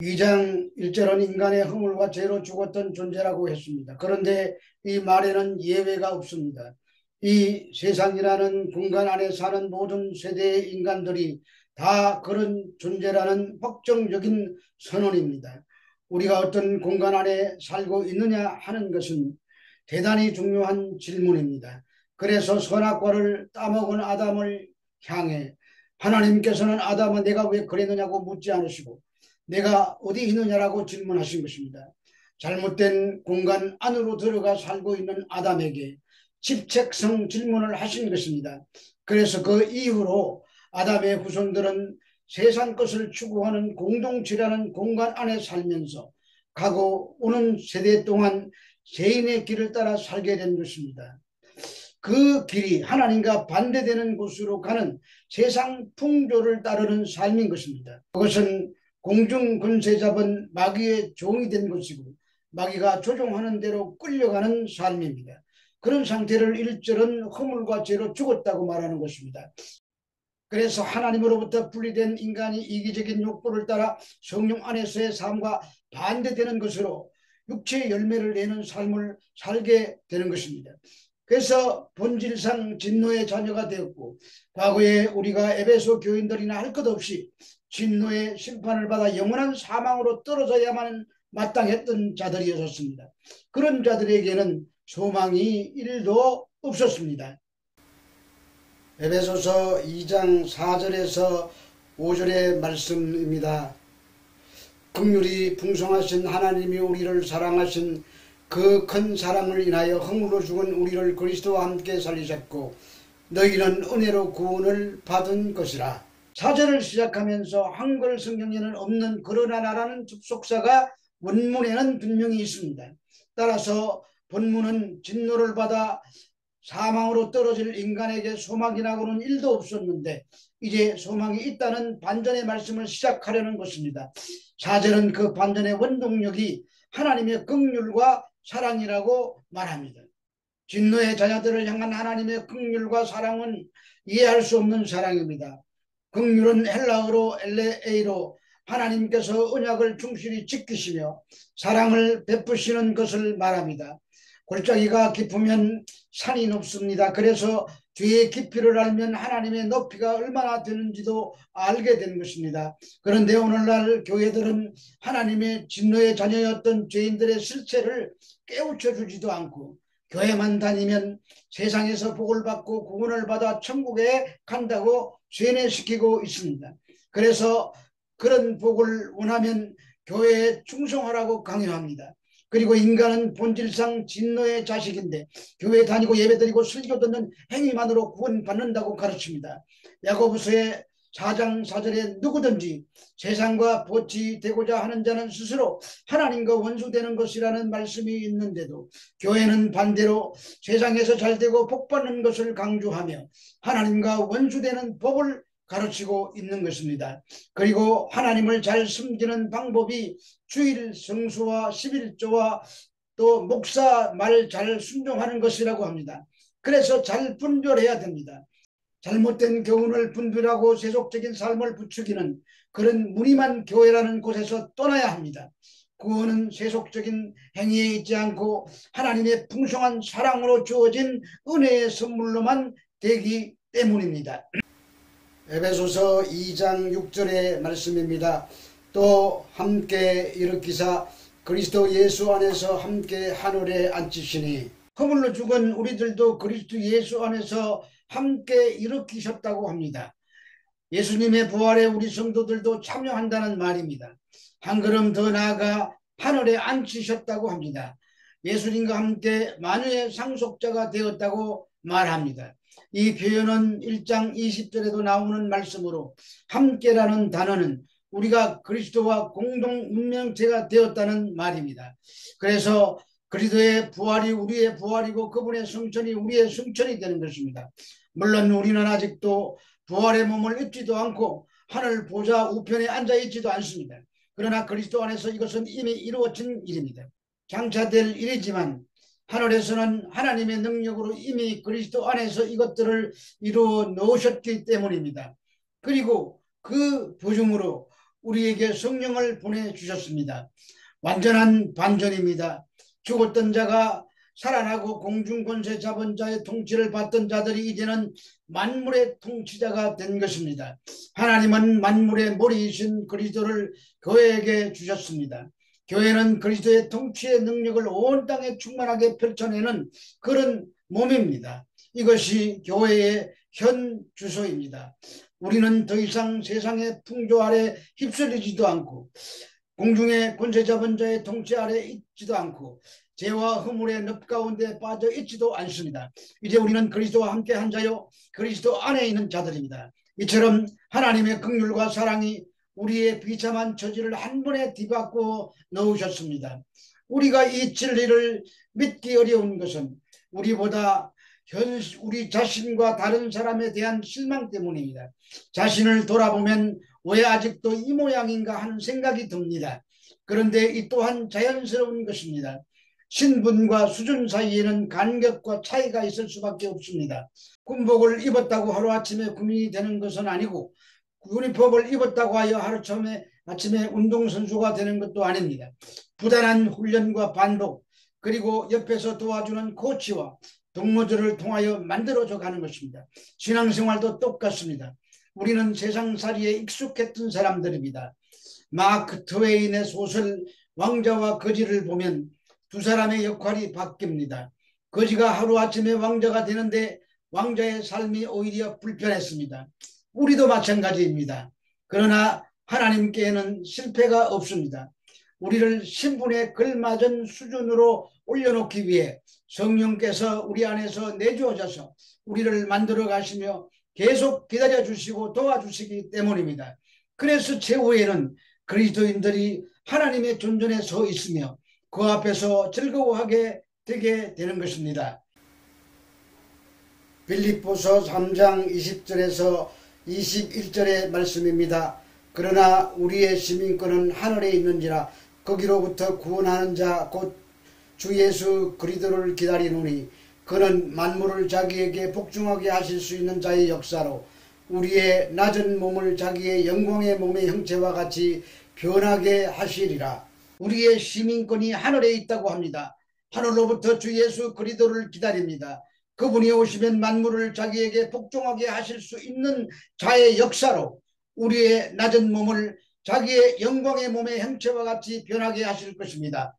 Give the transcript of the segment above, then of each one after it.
2장 1절은 인간의 허물과 죄로 죽었던 존재라고 했습니다. 그런데 이 말에는 예외가 없습니다. 이 세상이라는 공간 안에 사는 모든 세대의 인간들이 다 그런 존재라는 확정적인 선언입니다. 우리가 어떤 공간 안에 살고 있느냐 하는 것은 대단히 중요한 질문입니다. 그래서 선악과를 따먹은 아담을 향해 하나님께서는 아담아 내가 왜 그랬느냐고 묻지 않으시고 내가 어디 있느냐라고 질문하신 것입니다. 잘못된 공간 안으로 들어가 살고 있는 아담에게 집착성 질문을 하신 것입니다. 그래서 그 이후로 아담의 후손들은 세상 것을 추구하는 공동체라는 공간 안에 살면서 가고 오는 세대 동안 죄인의 길을 따라 살게 된 것입니다. 그 길이 하나님과 반대되는 곳으로 가는 세상 풍조를 따르는 삶인 것입니다. 그것은 공중 권세 잡은 마귀의 종이 된 것이고 마귀가 조종하는 대로 끌려가는 삶입니다. 그런 상태를 1절은 허물과 죄로 죽었다고 말하는 것입니다. 그래서 하나님으로부터 분리된 인간이 이기적인 욕구를 따라 성령 안에서의 삶과 반대되는 것으로 육체의 열매를 내는 삶을 살게 되는 것입니다. 그래서 본질상 진노의 자녀가 되었고 과거에 우리가 에베소 교인들이나 할 것 없이 진노의 심판을 받아 영원한 사망으로 떨어져야만 마땅했던 자들이었습니다. 그런 자들에게는 소망이 1도 없었습니다. 에베소서 2장 4절에서 5절의 말씀입니다. 긍휼이 풍성하신 하나님이 우리를 사랑하신 그 큰 사랑을 인하여 허물로 죽은 우리를 그리스도와 함께 살리셨고 너희는 은혜로 구원을 받은 것이라. 4절을 시작하면서 한글 성경에는 없는 그러나 나라는 접속사가 원문에는 분명히 있습니다. 따라서 본문은 진노를 받아 사망으로 떨어질 인간에게 소망이라고는 1도 없었는데 이제 소망이 있다는 반전의 말씀을 시작하려는 것입니다. 4절은 그 반전의 원동력이 하나님의 긍휼과 사랑이라고 말합니다. 진노의 자녀들을 향한 하나님의 긍휼과 사랑은 이해할 수 없는 사랑입니다. 긍휼은 헬라어로 엘레에이로 하나님께서 언약을 충실히 지키시며 사랑을 베푸시는 것을 말합니다. 골짜기가 깊으면 산이 높습니다. 그래서 죄의 깊이를 알면 하나님의 높이가 얼마나 되는지도 알게 된 것입니다. 그런데 오늘날 교회들은 하나님의 진노의 자녀였던 죄인들의 실체를 깨우쳐 주지도 않고 교회만 다니면 세상에서 복을 받고 구원을 받아 천국에 간다고 세뇌시키고 있습니다. 그래서 그런 복을 원하면 교회에 충성하라고 강요합니다. 그리고 인간은 본질상 진노의 자식인데 교회 다니고 예배드리고 설교 듣는 행위만으로 구원받는다고 가르칩니다. 야고보서의 4장 4절에 누구든지 세상과 보치되고자 하는 자는 스스로 하나님과 원수되는 것이라는 말씀이 있는데도 교회는 반대로 세상에서 잘되고 복받는 것을 강조하며 하나님과 원수되는 법을 가르치고 있는 것입니다. 그리고 하나님을 잘 섬기는 방법이 주일 성수와 11조와 또 목사 말 잘 순종하는 것이라고 합니다. 그래서 잘 분별해야 됩니다. 잘못된 교훈을 분별하고 세속적인 삶을 부추기는 그런 무림한 교회라는 곳에서 떠나야 합니다. 구원은 세속적인 행위에 있지 않고 하나님의 풍성한 사랑으로 주어진 은혜의 선물로만 되기 때문입니다. 에베소서 2장 6절의 말씀입니다. 또 함께 일으키사 그리스도 예수 안에서 함께 하늘에 앉히시니 허물로 죽은 우리들도 그리스도 예수 안에서 함께 일으키셨다고 합니다. 예수님의 부활에 우리 성도들도 참여한다는 말입니다. 한 걸음 더 나아가 하늘에 앉히셨다고 합니다. 예수님과 함께 만유의 상속자가 되었다고 말합니다. 이 표현은 1장 20절에도 나오는 말씀으로 함께라는 단어는 우리가 그리스도와 공동 운명체가 되었다는 말입니다. 그래서 그리스도의 부활이 우리의 부활이고 그분의 승천이 우리의 승천이 되는 것입니다. 물론 우리는 아직도 부활의 몸을 입지도 않고 하늘 보좌 우편에 앉아있지도 않습니다. 그러나 그리스도 안에서 이것은 이미 이루어진 일입니다. 장차될 일이지만 하늘에서는 하나님의 능력으로 이미 그리스도 안에서 이것들을 이루어 놓으셨기 때문입니다. 그리고 그 보증으로 우리에게 성령을 보내주셨습니다. 완전한 반전입니다. 죽었던 자가 살아나고 공중권세 잡은 자의 통치를 받던 자들이 이제는 만물의 통치자가 된 것입니다. 하나님은 만물의 머리이신 그리스도를 교회에게 주셨습니다. 교회는 그리스도의 통치의 능력을 온 땅에 충만하게 펼쳐내는 그런 몸입니다. 이것이 교회의 현 주소입니다. 우리는 더 이상 세상의 풍조 아래 휩쓸리지도 않고 공중의 권세 잡은 자의 통치 아래 있지도 않고 죄와 허물의 늪 가운데 빠져 있지도 않습니다. 이제 우리는 그리스도와 함께 한 자요 그리스도 안에 있는 자들입니다. 이처럼 하나님의 긍휼과 사랑이 우리의 비참한 처지를 한 번에 뒤바꾸어 넣으셨습니다. 우리가 이 진리를 믿기 어려운 것은 우리보다 우리 자신과 다른 사람에 대한 실망 때문입니다. 자신을 돌아보면 왜 아직도 이 모양인가 하는 생각이 듭니다. 그런데 이 또한 자연스러운 것입니다. 신분과 수준 사이에는 간격과 차이가 있을 수밖에 없습니다. 군복을 입었다고 하루아침에 군인이 되는 것은 아니고 유니폼을 입었다고 하여 아침에 운동선수가 되는 것도 아닙니다. 부단한 훈련과 반복 그리고 옆에서 도와주는 코치와 동료들을 통하여 만들어져 가는 것입니다. 신앙생활도 똑같습니다. 우리는 세상살이에 익숙했던 사람들입니다. 마크 트웨인의 소설 왕자와 거지를 보면 두 사람의 역할이 바뀝니다. 거지가 하루아침에 왕자가 되는데 왕자의 삶이 오히려 불편했습니다. 우리도 마찬가지입니다. 그러나 하나님께는 실패가 없습니다. 우리를 신분에 걸맞은 수준으로 올려놓기 위해 성령께서 우리 안에서 내주어져서 우리를 만들어 가시며 계속 기다려 주시고 도와주시기 때문입니다. 그래서 최후에는 그리스도인들이 하나님의 존전에 서 있으며 그 앞에서 즐거워하게 되게 되는 것입니다. 빌립보서 3장 20절에서 21절의 말씀입니다. 그러나 우리의 시민권은 하늘에 있는지라 거기로부터 구원하는 자 곧 주 예수 그리스도를 기다리노니 그는 만물을 자기에게 복종하게 하실 수 있는 자의 역사로 우리의 낮은 몸을 자기의 영광의 몸의 형체와 같이 변하게 하시리라. 우리의 시민권이 하늘에 있다고 합니다. 하늘로부터 주 예수 그리스도를 기다립니다. 그분이 오시면 만물을 자기에게 복종하게 하실 수 있는 자의 역사로 우리의 낮은 몸을 자기의 영광의 몸의 형체와 같이 변하게 하실 것입니다.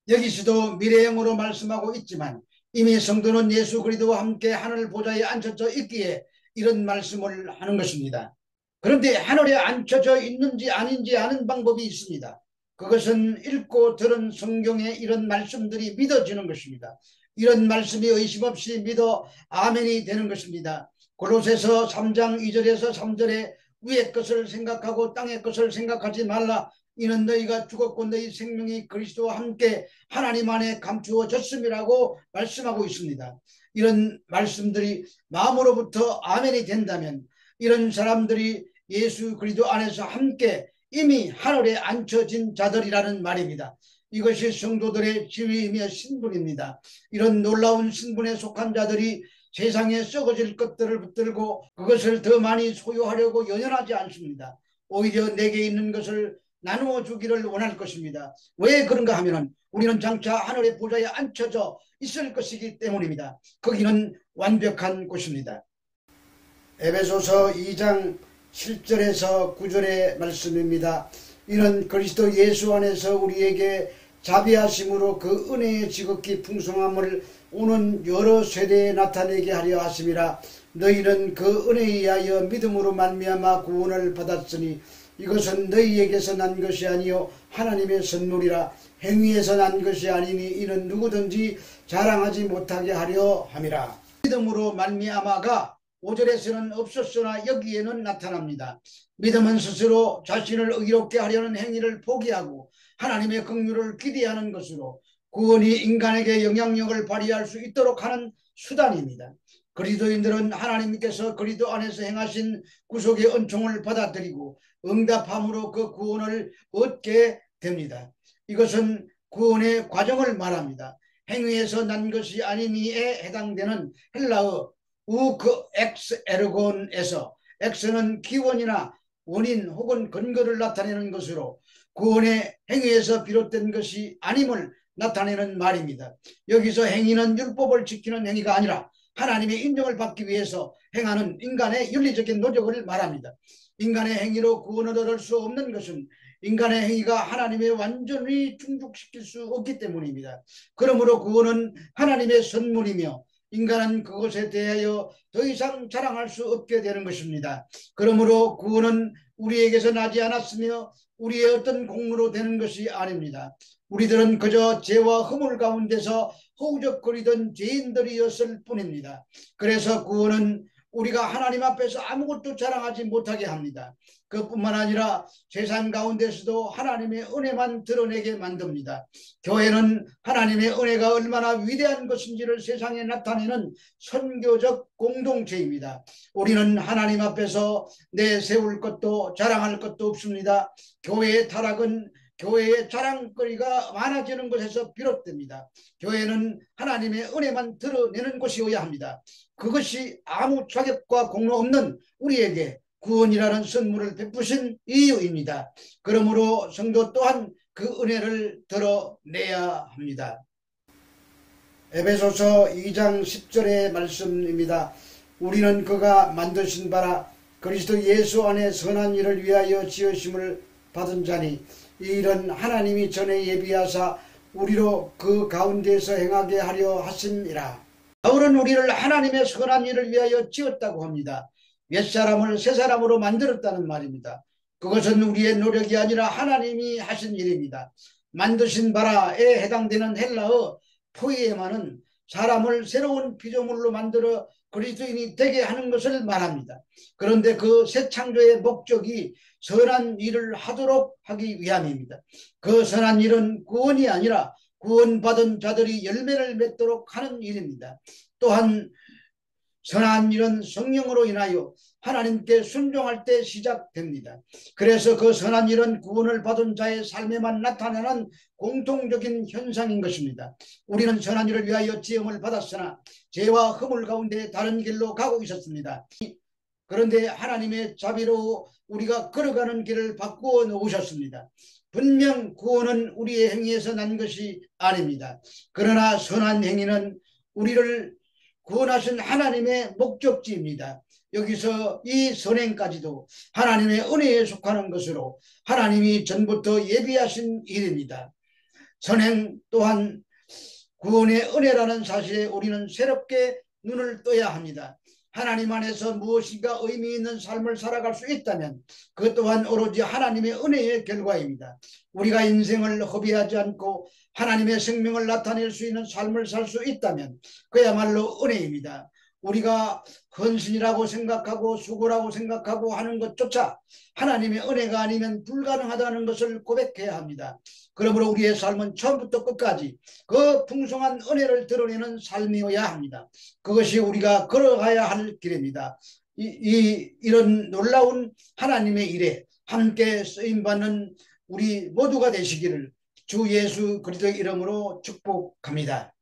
여기서도 미래형으로 말씀하고 있지만 이미 성도는 예수 그리스도와 함께 하늘 보좌에 앉혀져 있기에 이런 말씀을 하는 것입니다. 그런데 하늘에 앉혀져 있는지 아닌지 아는 방법이 있습니다. 그것은 읽고 들은 성경에 이런 말씀들이 믿어지는 것입니다. 이런 말씀이 의심 없이 믿어 아멘이 되는 것입니다. 골로새서 3장 2절에서 3절에 위의 것을 생각하고 땅의 것을 생각하지 말라. 이는 너희가 죽었고 너희 생명이 그리스도와 함께 하나님 안에 감추어졌음이라고 말씀하고 있습니다. 이런 말씀들이 마음으로부터 아멘이 된다면 이런 사람들이 예수 그리스도 안에서 함께 이미 하늘에 앉혀진 자들이라는 말입니다. 이것이 성도들의 지위이며 신분입니다. 이런 놀라운 신분에 속한 자들이 세상에 썩어질 것들을 붙들고 그것을 더 많이 소유하려고 연연하지 않습니다. 오히려 내게 있는 것을 나누어 주기를 원할 것입니다. 왜 그런가 하면 우리는 장차 하늘의 보좌에 앉혀져 있을 것이기 때문입니다. 거기는 완벽한 곳입니다. 에베소서 2장 7절에서 9절의 말씀입니다. 이는 그리스도 예수 안에서 우리에게 자비하심으로 그 은혜의 지극히 풍성함을 오는 여러 세대에 나타내게 하려 하심이라. 너희는 그 은혜에 의하여 믿음으로 말미암아 구원을 받았으니 이것은 너희에게서 난 것이 아니요 하나님의 선물이라. 행위에서 난 것이 아니니 이는 누구든지 자랑하지 못하게 하려 함이라. 믿음으로 말미암아가 5절에서는 없었으나 여기에는 나타납니다. 믿음은 스스로 자신을 의롭게 하려는 행위를 포기하고 하나님의 긍휼을 기대하는 것으로 구원이 인간에게 영향력을 발휘할 수 있도록 하는 수단입니다. 그리스도인들은 하나님께서 그리스도 안에서 행하신 구속의 은총을 받아들이고 응답함으로 그 구원을 얻게 됩니다. 이것은 구원의 과정을 말합니다. 행위에서 난 것이 아니니에 해당되는 헬라어 우크 엑스 에르곤에서 엑스는 기원이나 원인 혹은 근거를 나타내는 것으로 구원의 행위에서 비롯된 것이 아님을 나타내는 말입니다. 여기서 행위는 율법을 지키는 행위가 아니라 하나님의 인정을 받기 위해서 행하는 인간의 윤리적인 노력을 말합니다. 인간의 행위로 구원을 얻을 수 없는 것은 인간의 행위가 하나님의 완전히 충족시킬 수 없기 때문입니다. 그러므로 구원은 하나님의 선물이며 인간은 그것에 대하여 더 이상 자랑할 수 없게 되는 것입니다. 그러므로 구원은 우리에게서 나지 않았으며 우리의 어떤 공로로 되는 것이 아닙니다. 우리들은 그저 죄와 허물 가운데서 허우적거리던 죄인들이었을 뿐입니다. 그래서 구원은 우리가 하나님 앞에서 아무것도 자랑하지 못하게 합니다. 그뿐만 아니라 세상 가운데서도 하나님의 은혜만 드러내게 만듭니다. 교회는 하나님의 은혜가 얼마나 위대한 것인지를 세상에 나타내는 선교적 공동체입니다. 우리는 하나님 앞에서 내세울 것도 자랑할 것도 없습니다. 교회의 타락은 교회의 자랑거리가 많아지는 것에서 비롯됩니다. 교회는 하나님의 은혜만 드러내는 곳이어야 합니다. 그것이 아무 자격과 공로 없는 우리에게 구원이라는 선물을 베푸신 이유입니다. 그러므로 성도 또한 그 은혜를 드러내야 합니다. 에베소서 2장 10절의 말씀입니다. 우리는 그가 만드신 바라 그리스도 예수 안에 선한 일을 위하여 지으심을 받은 자니 이 일은 하나님이 전에 예비하사 우리로 그 가운데서 행하게 하려 하심이라. 바울은 우리를 하나님의 선한 일을 위하여 지었다고 합니다. 몇 사람을 새 사람으로 만들었다는 말입니다. 그것은 우리의 노력이 아니라 하나님이 하신 일입니다. 만드신 바라에 해당되는 헬라어 포이에마는 사람을 새로운 피조물로 만들어 그리스도인이 되게 하는 것을 말합니다. 그런데 그 새 창조의 목적이 선한 일을 하도록 하기 위함입니다. 그 선한 일은 구원이 아니라 구원받은 자들이 열매를 맺도록 하는 일입니다. 또한 선한 일은 성령으로 인하여 하나님께 순종할 때 시작됩니다. 그래서 그 선한 일은 구원을 받은 자의 삶에만 나타나는 공통적인 현상인 것입니다. 우리는 선한 일을 위하여 지음을 받았으나 죄와 허물 가운데 다른 길로 가고 있었습니다. 그런데 하나님의 자비로 우리가 걸어가는 길을 바꾸어 놓으셨습니다. 분명 구원은 우리의 행위에서 난 것이 아닙니다. 그러나 선한 행위는 우리를 구원하신 하나님의 목적지입니다. 여기서 이 선행까지도 하나님의 은혜에 속하는 것으로 하나님이 전부터 예비하신 일입니다. 선행 또한 구원의 은혜라는 사실에 우리는 새롭게 눈을 떠야 합니다. 하나님 안에서 무엇인가 의미 있는 삶을 살아갈 수 있다면 그 또한 오로지 하나님의 은혜의 결과입니다. 우리가 인생을 허비하지 않고 하나님의 생명을 나타낼 수 있는 삶을 살 수 있다면 그야말로 은혜입니다. 우리가 헌신이라고 생각하고 수고라고 생각하고 하는 것조차 하나님의 은혜가 아니면 불가능하다는 것을 고백해야 합니다. 그러므로 우리의 삶은 처음부터 끝까지 그 풍성한 은혜를 드러내는 삶이어야 합니다. 그것이 우리가 걸어가야 할 길입니다. 이런 놀라운 하나님의 일에 함께 쓰임받는 우리 모두가 되시기를 주 예수 그리스도의 이름으로 축복합니다.